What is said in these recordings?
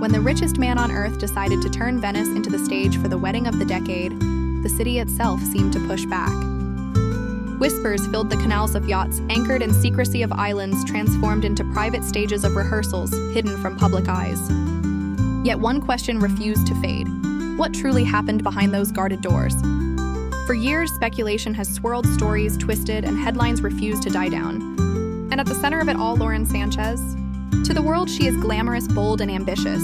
When the richest man on earth decided to turn Venice into the stage for the wedding of the decade, the city itself seemed to push back. Whispers filled the canals of yachts, anchored in secrecy of islands transformed into private stages of rehearsals, hidden from public eyes. Yet one question refused to fade. What truly happened behind those guarded doors? For years, speculation has swirled, stories twisted, and headlines refused to die down. And at the center of it all, Lauren Sánchez. To the world, she is glamorous, bold, and ambitious.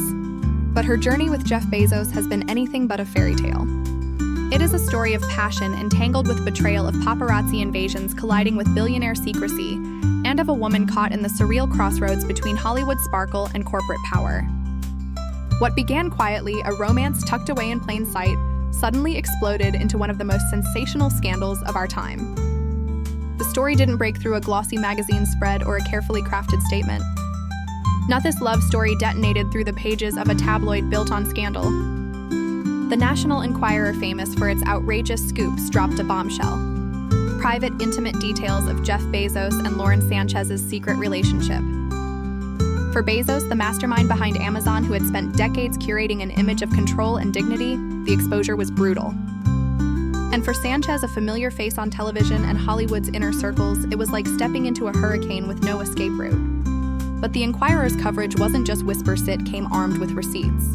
But her journey with Jeff Bezos has been anything but a fairy tale. It is a story of passion entangled with betrayal, of paparazzi invasions colliding with billionaire secrecy, and of a woman caught in the surreal crossroads between Hollywood sparkle and corporate power. What began quietly, a romance tucked away in plain sight, suddenly exploded into one of the most sensational scandals of our time. The story didn't break through a glossy magazine spread or a carefully crafted statement. Not this love story detonated through the pages of a tabloid built on scandal. The National Enquirer, famous for its outrageous scoops, dropped a bombshell. Private, intimate details of Jeff Bezos and Lauren Sánchez's secret relationship. For Bezos, the mastermind behind Amazon, who had spent decades curating an image of control and dignity, the exposure was brutal. And for Sanchez, a familiar face on television and Hollywood's inner circles, it was like stepping into a hurricane with no escape route. But the Enquirer's coverage wasn't just whispers, it came armed with receipts.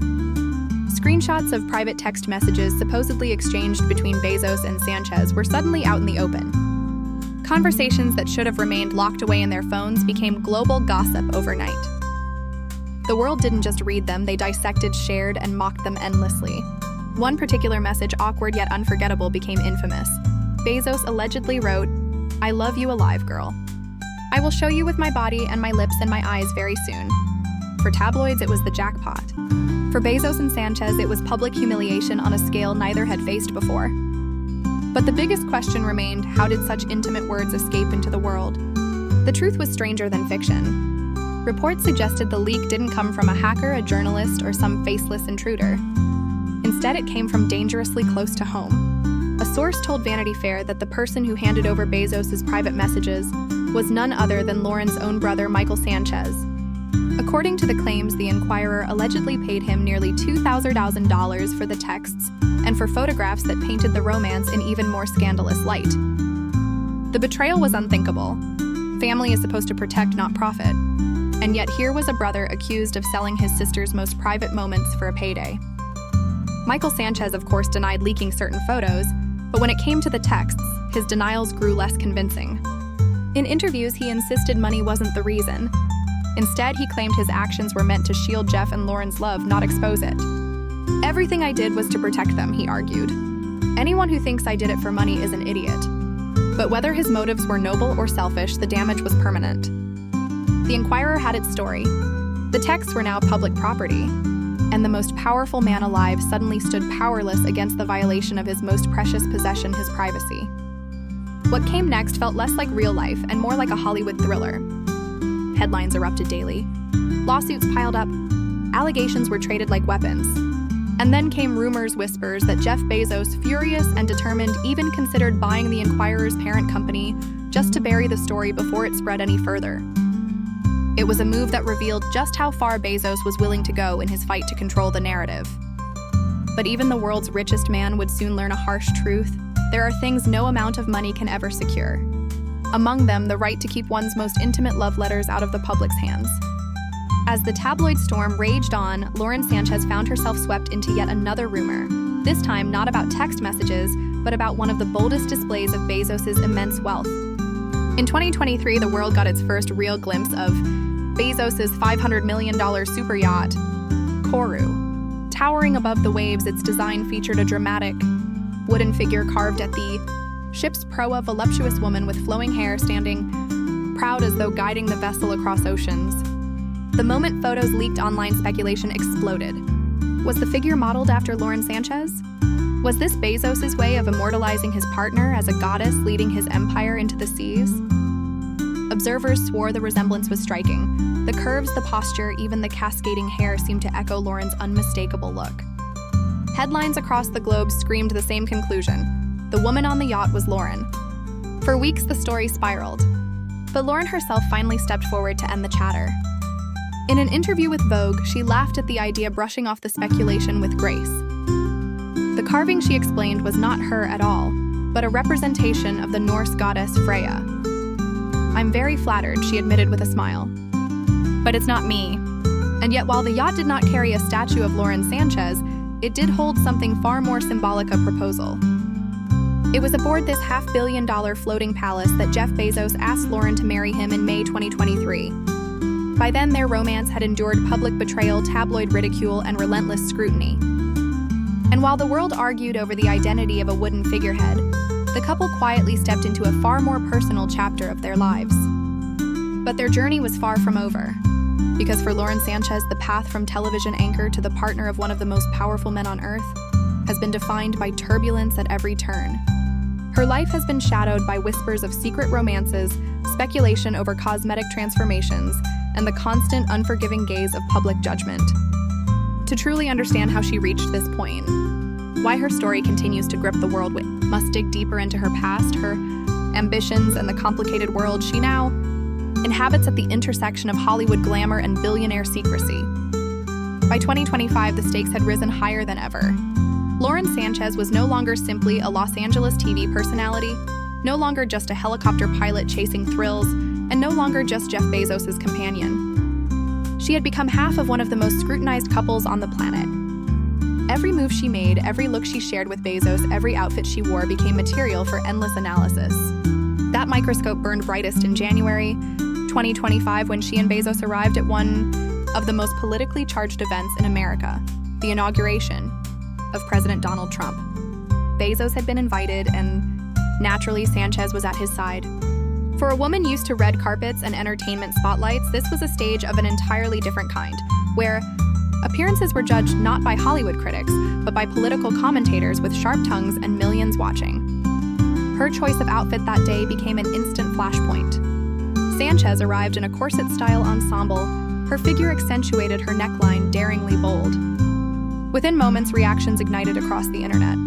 Screenshots of private text messages supposedly exchanged between Bezos and Sanchez were suddenly out in the open. Conversations that should have remained locked away in their phones became global gossip overnight. The world didn't just read them, they dissected, shared, and mocked them endlessly. One particular message, awkward yet unforgettable, became infamous. Bezos allegedly wrote, "I love you alive, girl. I will show you with my body and my lips and my eyes very soon." For tabloids, it was the jackpot. For Bezos and Sanchez, it was public humiliation on a scale neither had faced before. But the biggest question remained, how did such intimate words escape into the world? The truth was stranger than fiction. Reports suggested the leak didn't come from a hacker, a journalist, or some faceless intruder. Instead, it came from dangerously close to home. A source told Vanity Fair that the person who handed over Bezos' private messages was none other than Lauren's own brother, Michael Sanchez. According to the claims, the Enquirer allegedly paid him nearly $2,000 for the texts and for photographs that painted the romance in even more scandalous light. The betrayal was unthinkable. Family is supposed to protect, not profit. And yet here was a brother accused of selling his sister's most private moments for a payday. Michael Sanchez, of course, denied leaking certain photos, but when it came to the texts, his denials grew less convincing. In interviews, he insisted money wasn't the reason. Instead, he claimed his actions were meant to shield Jeff and Lauren's love, not expose it. "Everything I did was to protect them," he argued. "Anyone who thinks I did it for money is an idiot." But whether his motives were noble or selfish, the damage was permanent. The Enquirer had its story. The texts were now public property, and the most powerful man alive suddenly stood powerless against the violation of his most precious possession, his privacy. What came next felt less like real life and more like a Hollywood thriller. Headlines erupted daily. Lawsuits piled up. Allegations were traded like weapons. And then came rumors, whispers, that Jeff Bezos, furious and determined, even considered buying the Enquirer's parent company just to bury the story before it spread any further. It was a move that revealed just how far Bezos was willing to go in his fight to control the narrative. But even the world's richest man would soon learn a harsh truth. There are things no amount of money can ever secure. Among them, the right to keep one's most intimate love letters out of the public's hands. As the tabloid storm raged on, Lauren Sánchez found herself swept into yet another rumor, this time not about text messages, but about one of the boldest displays of Bezos' immense wealth. In 2023, the world got its first real glimpse of Bezos' $500 million super yacht, Courtroom. Towering above the waves, its design featured a dramatic wooden figure carved at the ship's prow, a voluptuous woman with flowing hair standing proud as though guiding the vessel across oceans. The moment photos leaked, online speculation exploded. Was the figure modeled after Lauren Sánchez? Was this Bezos' way of immortalizing his partner as a goddess leading his empire into the seas? Observers swore the resemblance was striking. The curves, the posture, even the cascading hair seemed to echo Lauren's unmistakable look. Headlines across the globe screamed the same conclusion. The woman on the yacht was Lauren. For weeks, the story spiraled. But Lauren herself finally stepped forward to end the chatter. In an interview with Vogue, she laughed at the idea, brushing off the speculation with grace. The carving, she explained, was not her at all, but a representation of the Norse goddess Freya. "I'm very flattered," she admitted with a smile. "But it's not me." And yet, while the yacht did not carry a statue of Lauren Sánchez, it did hold something far more symbolic, a proposal. It was aboard this $500 million floating palace that Jeff Bezos asked Lauren to marry him in May 2023. By then, their romance had endured public betrayal, tabloid ridicule, and relentless scrutiny. And while the world argued over the identity of a wooden figurehead, the couple quietly stepped into a far more personal chapter of their lives. But their journey was far from over. Because for Lauren Sánchez, the path from television anchor to the partner of one of the most powerful men on earth has been defined by turbulence at every turn. Her life has been shadowed by whispers of secret romances, speculation over cosmetic transformations, and the constant, unforgiving gaze of public judgment. To truly understand how she reached this point, why her story continues to grip the world, we must dig deeper into her past, her ambitions, and the complicated world she now inhabits at the intersection of Hollywood glamour and billionaire secrecy. By 2025, the stakes had risen higher than ever. Lauren Sánchez was no longer simply a Los Angeles TV personality, no longer just a helicopter pilot chasing thrills, and no longer just Jeff Bezos' companion. She had become half of one of the most scrutinized couples on the planet. Every move she made, every look she shared with Bezos, every outfit she wore became material for endless analysis. That microscope burned brightest in January 2025 when she and Bezos arrived at one of the most politically charged events in America, the inauguration of President Donald Trump. Bezos had been invited, and naturally, Sanchez was at his side. For a woman used to red carpets and entertainment spotlights, this was a stage of an entirely different kind, where appearances were judged not by Hollywood critics, but by political commentators with sharp tongues and millions watching. Her choice of outfit that day became an instant flashpoint. Sanchez arrived in a corset-style ensemble. Her figure accentuated her neckline, daringly bold. Within moments, reactions ignited across the internet.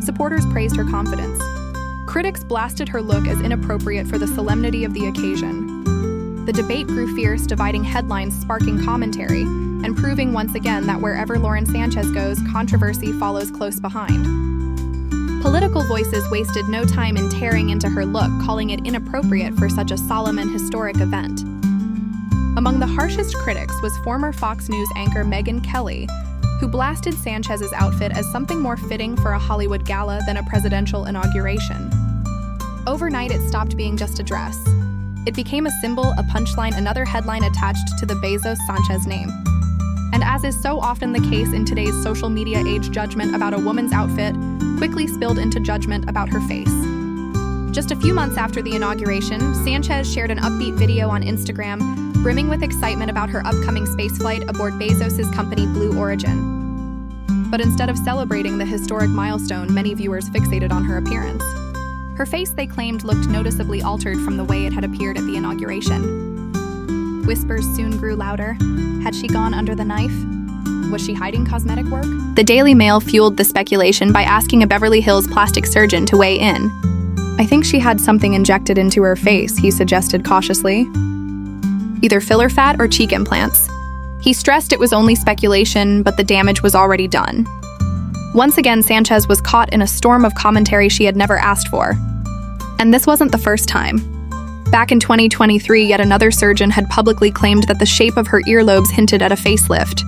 Supporters praised her confidence. Critics blasted her look as inappropriate for the solemnity of the occasion. The debate grew fierce, dividing headlines, sparking commentary, and proving once again that wherever Lauren Sánchez goes, controversy follows close behind. Political voices wasted no time in tearing into her look, calling it inappropriate for such a solemn and historic event. Among the harshest critics was former Fox News anchor Megyn Kelly, who blasted Sanchez's outfit as something more fitting for a Hollywood gala than a presidential inauguration. Overnight, it stopped being just a dress. It became a symbol, a punchline, another headline attached to the Bezos-Sanchez name. And as is so often the case in today's social media age, judgment about a woman's outfit quickly spilled into judgment about her face. Just a few months after the inauguration, Sanchez shared an upbeat video on Instagram, brimming with excitement about her upcoming spaceflight aboard Bezos' company Blue Origin. But instead of celebrating the historic milestone, many viewers fixated on her appearance. Her face, they claimed, looked noticeably altered from the way it had appeared at the inauguration. Whispers soon grew louder. Had she gone under the knife? Was she hiding cosmetic work? The Daily Mail fueled the speculation by asking a Beverly Hills plastic surgeon to weigh in. "I think she had something injected into her face," he suggested cautiously. "Either filler fat or cheek implants." He stressed it was only speculation, but the damage was already done. Once again, Sanchez was caught in a storm of commentary she had never asked for. And this wasn't the first time. Back in 2023, yet another surgeon had publicly claimed that the shape of her earlobes hinted at a facelift.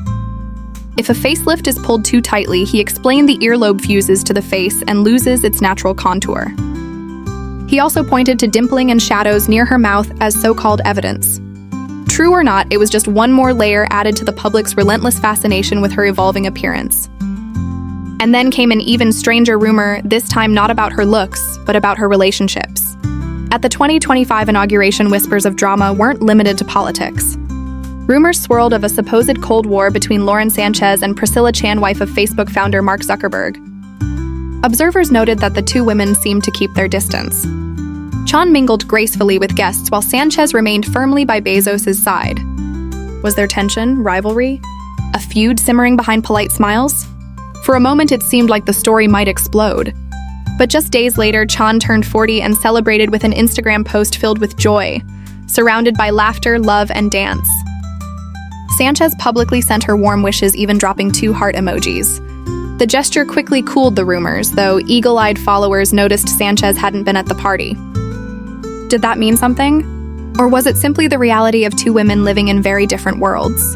If a facelift is pulled too tightly, he explained, the earlobe fuses to the face and loses its natural contour. He also pointed to dimpling and shadows near her mouth as so-called evidence. True or not, it was just one more layer added to the public's relentless fascination with her evolving appearance. And then came an even stranger rumor, this time not about her looks, but about her relationships. At the 2025 inauguration, whispers of drama weren't limited to politics. Rumors swirled of a supposed Cold War between Lauren Sánchez and Priscilla Chan, wife of Facebook founder Mark Zuckerberg. Observers noted that the two women seemed to keep their distance. Chan mingled gracefully with guests while Sanchez remained firmly by Bezos' side. Was there tension, rivalry, a feud simmering behind polite smiles? For a moment, it seemed like the story might explode. But just days later, Chan turned 40 and celebrated with an Instagram post filled with joy, surrounded by laughter, love, and dance. Sanchez publicly sent her warm wishes, even dropping 2 heart emojis. The gesture quickly cooled the rumors, though eagle-eyed followers noticed Sanchez hadn't been at the party. Did that mean something? Or was it simply the reality of 2 women living in very different worlds?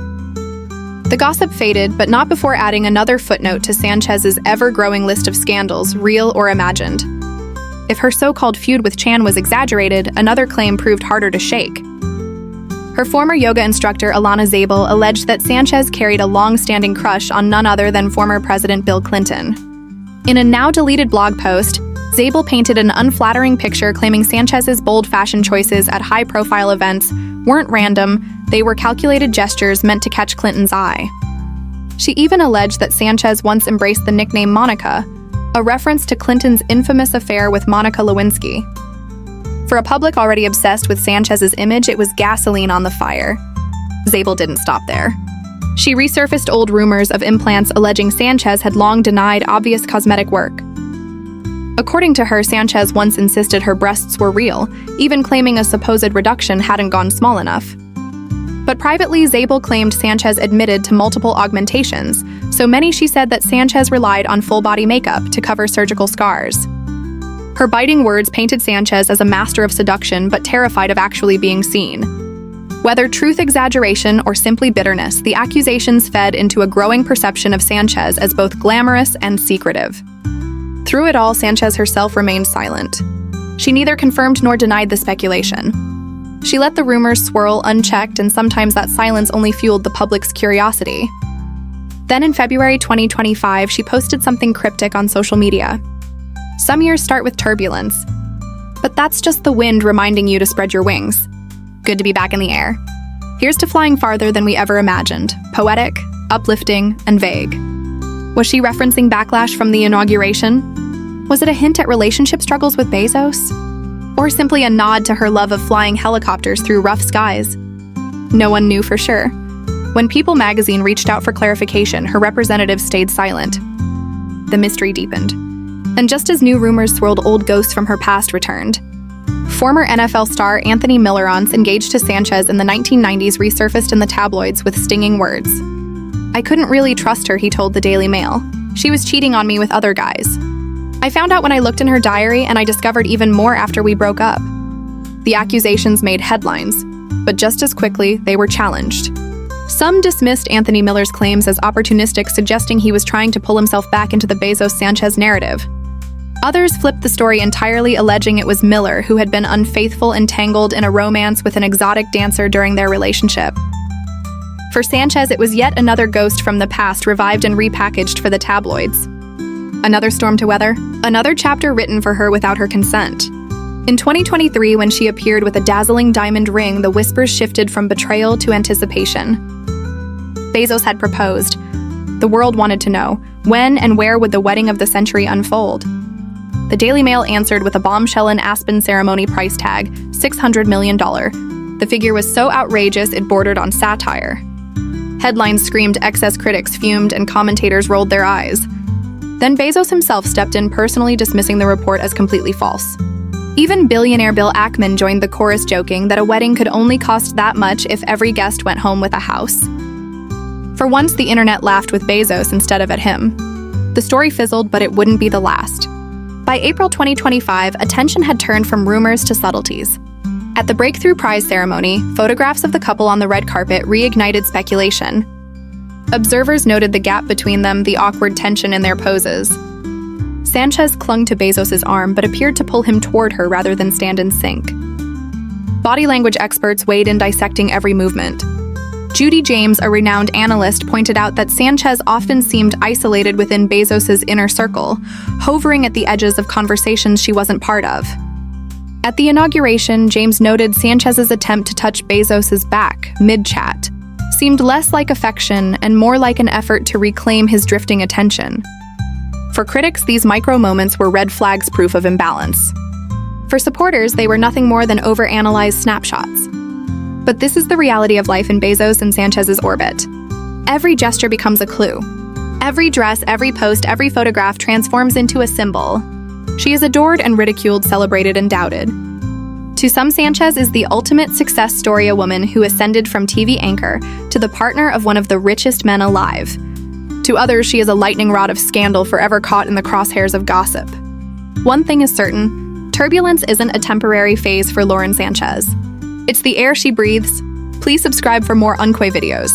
The gossip faded, but not before adding another footnote to Sanchez's ever-growing list of scandals, real or imagined. If her so-called feud with Chan was exaggerated, another claim proved harder to shake. Her former yoga instructor, Alana Zabel, alleged that Sanchez carried a long-standing crush on none other than former President Bill Clinton. In a now-deleted blog post, Zabel painted an unflattering picture claiming Sanchez's bold fashion choices at high-profile events weren't random, they were calculated gestures meant to catch Clinton's eye. She even alleged that Sanchez once embraced the nickname Monica, a reference to Clinton's infamous affair with Monica Lewinsky. For a public already obsessed with Sanchez's image, it was gasoline on the fire. Zabel didn't stop there. She resurfaced old rumors of implants alleging Sanchez had long denied obvious cosmetic work. According to her, Sanchez once insisted her breasts were real, even claiming a supposed reduction hadn't gone small enough. But privately, Zabel claimed Sanchez admitted to multiple augmentations, so many she said that Sanchez relied on full-body makeup to cover surgical scars. Her biting words painted Sanchez as a master of seduction, but terrified of actually being seen. Whether truth exaggeration or simply bitterness, the accusations fed into a growing perception of Sanchez as both glamorous and secretive. Through it all, Sanchez herself remained silent. She neither confirmed nor denied the speculation. She let the rumors swirl unchecked, and sometimes that silence only fueled the public's curiosity. Then in February 2025, she posted something cryptic on social media. Some years start with turbulence, but that's just the wind reminding you to spread your wings. Good to be back in the air. Here's to flying farther than we ever imagined. Poetic, uplifting, and vague. Was she referencing backlash from the inauguration? Was it a hint at relationship struggles with Bezos? Or simply a nod to her love of flying helicopters through rough skies? No one knew for sure. When People magazine reached out for clarification, her representative stayed silent. The mystery deepened. And just as new rumors swirled, old ghosts from her past returned. Former NFL star Anthony Millerons, engaged to Sanchez in the 1990s, resurfaced in the tabloids with stinging words. "I couldn't really trust her," he told the Daily Mail. "She was cheating on me with other guys. I found out when I looked in her diary, and I discovered even more after we broke up." The accusations made headlines, but just as quickly, they were challenged. Some dismissed Anthony Miller's claims as opportunistic, suggesting he was trying to pull himself back into the Bezos-Sanchez narrative. Others flipped the story entirely, alleging it was Miller who had been unfaithful, entangled in a romance with an exotic dancer during their relationship. For Sanchez, it was yet another ghost from the past, revived and repackaged for the tabloids. Another storm to weather, another chapter written for her without her consent. In 2023, when she appeared with a dazzling diamond ring, the whispers shifted from betrayal to anticipation. Bezos had proposed. The world wanted to know, when and where would the wedding of the century unfold? The Daily Mail answered with a bombshell in Aspen ceremony price tag, $600 million. The figure was so outrageous it bordered on satire. Headlines screamed, excess critics fumed, and commentators rolled their eyes. Then Bezos himself stepped in, personally dismissing the report as completely false. Even billionaire Bill Ackman joined the chorus, joking that a wedding could only cost that much if every guest went home with a house. For once, the internet laughed with Bezos instead of at him. The story fizzled, but it wouldn't be the last. By April 2025, attention had turned from rumors to subtleties. At the Breakthrough Prize ceremony, photographs of the couple on the red carpet reignited speculation. Observers noted the gap between them, the awkward tension in their poses. Sanchez clung to Bezos' arm, but appeared to pull him toward her rather than stand in sync. Body language experts weighed in, dissecting every movement. Judy James, a renowned analyst, pointed out that Sanchez often seemed isolated within Bezos' inner circle, hovering at the edges of conversations she wasn't part of. At the inauguration, James noted Sanchez's attempt to touch Bezos' back, mid-chat, seemed less like affection and more like an effort to reclaim his drifting attention. For critics, these micro-moments were red flags, proof of imbalance. For supporters, they were nothing more than overanalyzed snapshots. But this is the reality of life in Bezos and Sanchez's orbit. Every gesture becomes a clue. Every dress, every post, every photograph transforms into a symbol. She is adored and ridiculed, celebrated and doubted. To some, Sanchez is the ultimate success story, a woman who ascended from TV anchor to the partner of one of the richest men alive. To others, she is a lightning rod of scandal, forever caught in the crosshairs of gossip. One thing is certain, turbulence isn't a temporary phase for Lauren Sánchez. It's the air she breathes. Please subscribe for more Unquay videos.